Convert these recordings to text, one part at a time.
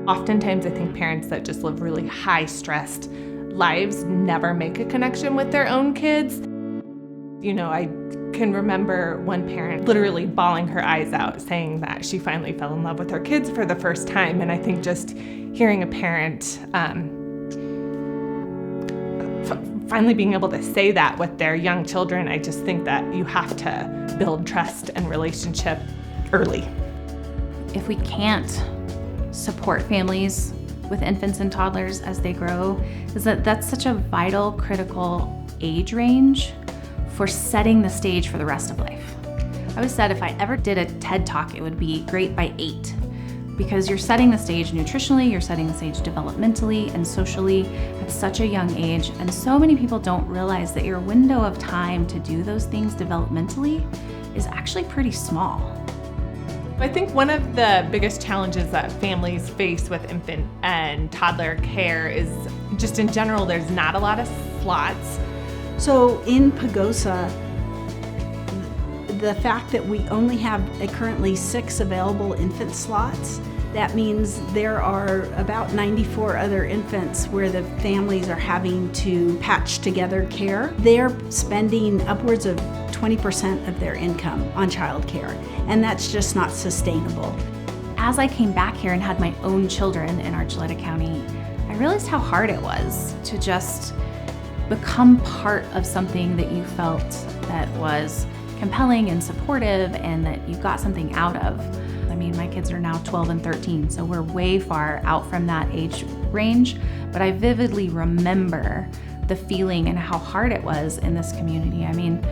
Oftentimes, I think parents that just live really high-stressed lives never make a connection with their own kids. I can remember one parent literally bawling her eyes out, saying that she finally fell in love with her kids for the first time. And I think just hearing a parent finally being able to say that with their young children, I just think that you have to build trust and relationship early. If we can't support families with infants and toddlers as they grow, that's such a vital, critical age range for setting the stage for the rest of life. I always said if I ever did a TED Talk, it would be great by 8, because you're setting the stage nutritionally, you're setting the stage developmentally and socially at such a young age. And so many people don't realize that your window of time to do those things developmentally is actually pretty small. I think one of the biggest challenges that families face with infant and toddler care is just in general, there's not a lot of slots. So in Pagosa, the fact that we only have currently 6 available infant slots, that means there are about 94 other infants where the families are having to patch together care. They're spending upwards of 20% of their income on childcare, and that's just not sustainable. As I came back here and had my own children in Archuleta County, I realized how hard it was to just become part of something that you felt that was compelling and supportive and that you got something out of. I mean, my kids are now 12 and 13, so we're way far out from that age range, but I vividly remember the feeling and how hard it was in this community. I mean,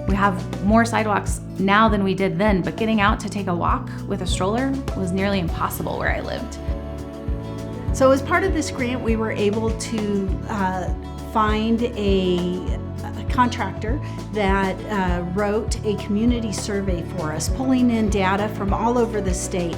we have more sidewalks now than we did then, but getting out to take a walk with a stroller was nearly impossible where I lived. So as part of this grant, we were able to find a contractor that wrote a community survey for us, pulling in data from all over the state.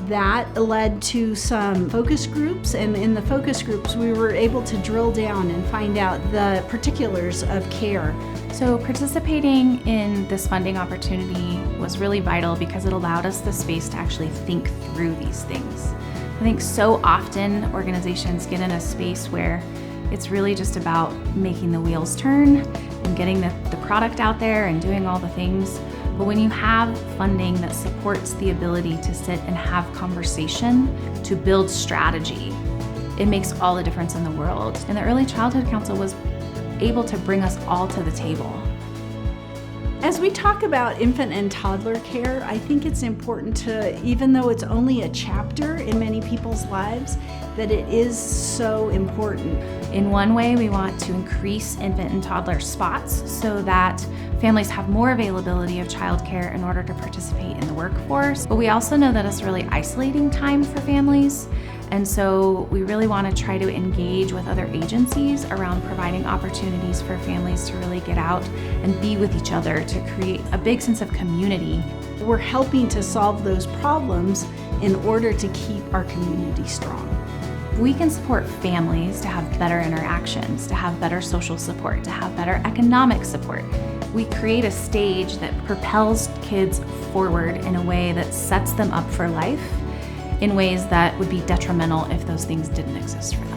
That led to some focus groups, and in the focus groups we were able to drill down and find out the particulars of care. So participating in this funding opportunity was really vital because it allowed us the space to actually think through these things. I think so often organizations get in a space where it's really just about making the wheels turn and getting the product out there and doing all the things. But when you have funding that supports the ability to sit and have conversation, to build strategy, it makes all the difference in the world. And the Early Childhood Council was able to bring us all to the table. As we talk about infant and toddler care, I think it's important to, even though it's only a chapter in many people's lives, that it is so important. In one way, we want to increase infant and toddler spots so that families have more availability of childcare in order to participate in the workforce. But we also know that it's a really isolating time for families. And so we really want to try to engage with other agencies around providing opportunities for families to really get out and be with each other to create a big sense of community. We're helping to solve those problems in order to keep our community strong. We can support families to have better interactions, to have better social support, to have better economic support. We create a stage that propels kids forward in a way that sets them up for life in ways that would be detrimental if those things didn't exist for them.